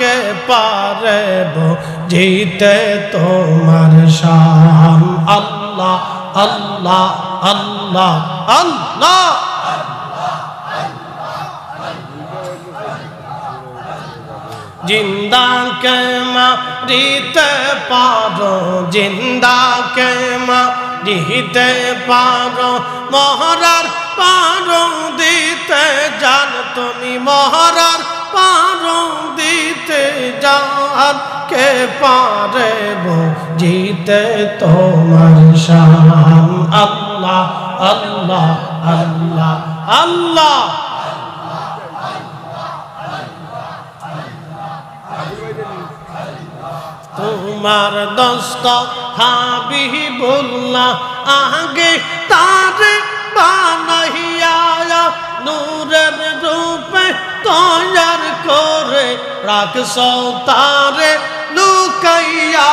কে পারে বুঝিতে তোমার শান আল্লাহ আল্লাহ আল্লাহ আল্লাহ जिंदा के मारीते पारो जिंदा के मारीते पारो मोहरार पारो दीते जान तुमी मोहरार पारो दीते जान के पारे वो जीते तुम्हार शान अल्लाह अल्लाह अल्लाह अल्लाह तुम्हार दोस्त हाबिबुल्लाह आगे तारे बानहिया नूरेर रूपे तैयार करे राखसो तारे लुकाइया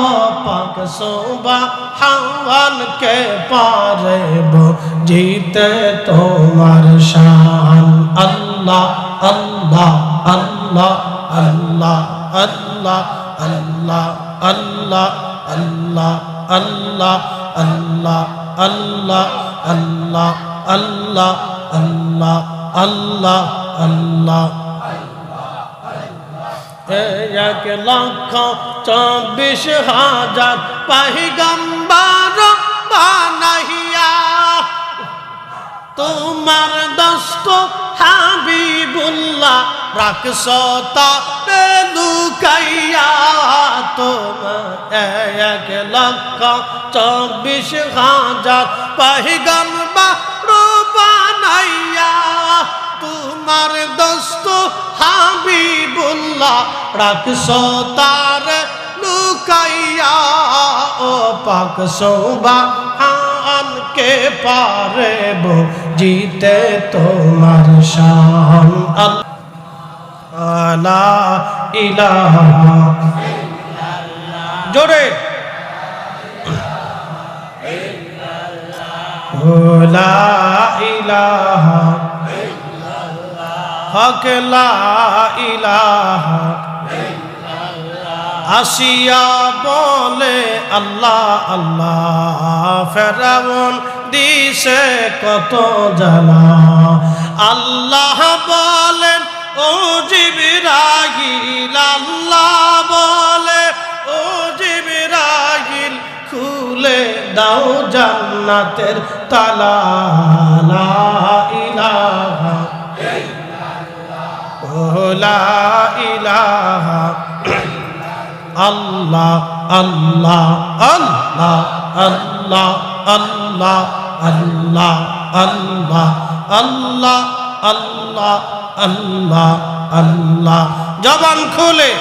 ओ पाक सुबहान के पारे बुझिते तुम्हार शान अल्लाह अल्लाह अल्लाह अल्लाह अल्लाह अल्लाह अल्लाह अल्लाह अल्लाह अल्लाह अल्लाह अल्लाह अल्लाह अल्लाह अल्लाह अल्लाह एक लाख 24,000 पैगंबर बानहिया तुम्हार दोस्त हाबिबुल्लाह राखसो तारे लुकाइया तुम 1,24,000 पैगंबर बानहिया तुम्हार दोस्त हाबिबुल्लाह राखसो तारे लुकाइया ओ पाक सुबहान के पारे बुझिते तुम्हार शान ला इलाहा जोरे ला इलाहा हक ला इलाहा आसिया बोले अल्लाह अल्लाह फिरौन दिसे कत জ্বালা अल्लाह बोले ओ जिब्राइल अल्लाह बोले ओ जिब्राइल खुले दाओ जन्नतेर ताला ला इलाहा ला इलाहा अल्लाह अल्लाह अल्लाह अल्लाह अल्लाह अल्लाह अल्लाह अल्लाह अल्लाह अल्लाह अल्लाह जबान खोले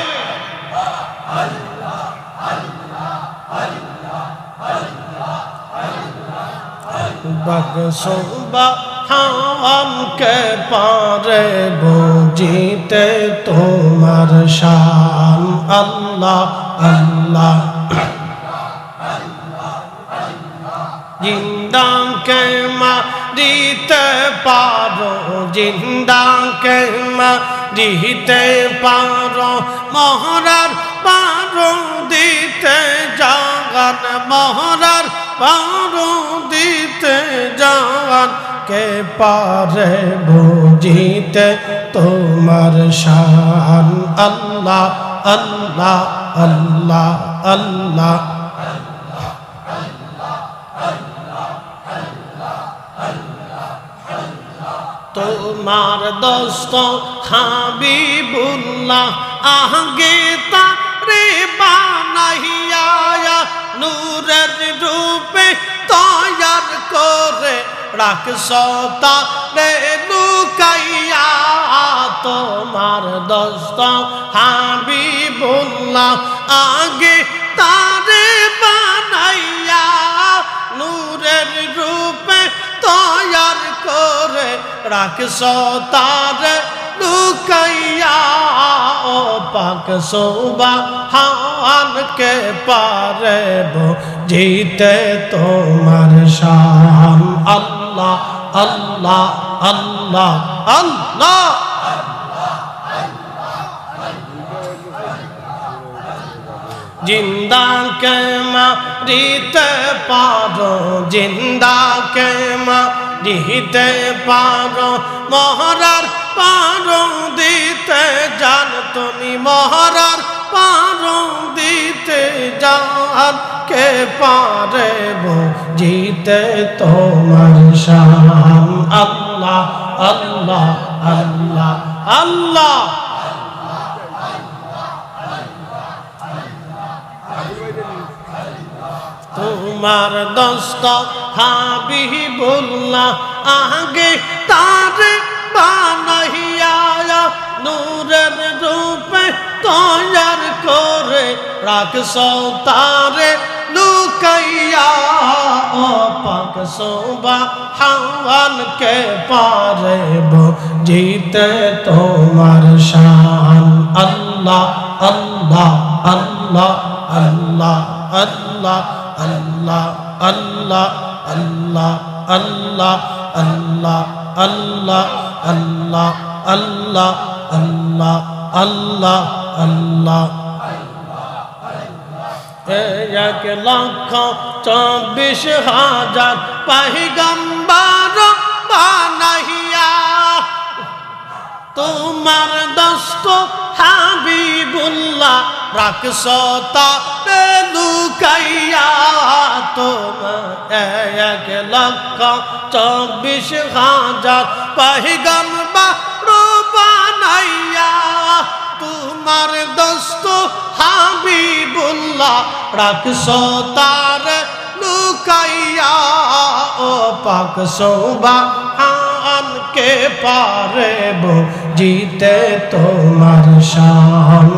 सुबहान के पारे बुझिते तुम्हार शान अल्लाह अल्लाह जिंदा के मारीते पारो जिंदा के मारीते पारो मोहरार पारो दीते जान मोहरार पारो दीते जान के पारे बुझिते तुम्हार शान अल्लाह अल्लाह अल्लाह अल्लाह तुम्हार दोस्त हाबिबुल्लाह आगे तारे बानहिया नूरेर रूपे तैयार करे राखसो तारे लुकाइया तुम्हार दोस्त हाबिबुल्लाह आगे तारे बानहिया नूरेर रूपे तैयार करे राखसो तारे लुकाइया ओ पाक सुबहान के पारे बुझिते तुम्हार शान अल्लाह अल्लाह अल्लाह अल्लाह জিন্দা কে মারিতে পারো, জিন্দা কে মারিতে পারো, মহরার পারো দিতে জান তুমি, মহরার পারো দিতে জান, কে পারে বুঝিতে তোমার শান। আল্লাহ আল্লাহ আল্লাহ আল্লাহ। তোমার দোস্ত হাবিবুল্লাহ আগে তারে বানাইয়া নূরের রূপে তৈয়ার করে রাখছো তারে লুকাইয়া। ও পাক সুবহান, কে পারে বুঝিতে তোমার শান। আল্লাহ আল্লাহ আল্লাহ আল্লাহ আল্লাহ আল্লাহ আল্লাহ আল্লাহ আল্লাহ আল্লাহ আল্লাহ আল্লাহ আল্লাহ আল্লাহ আল্লাহ আল্লাহ। 1,24,000 পয়গম্বর বানাইয়া তোমার দোস্ত হাবিবুল্লাহ রাখছো তারে লুকাইয়া। তোমার 1,24,000 পয়গম্বর বানাইয়া তোমার দোস্ত হাবিবুল্লাহ রাখছো তারে লুকাইয়া। ও পাক সুবহান, কে পারে বুঝিতে তোমার শান।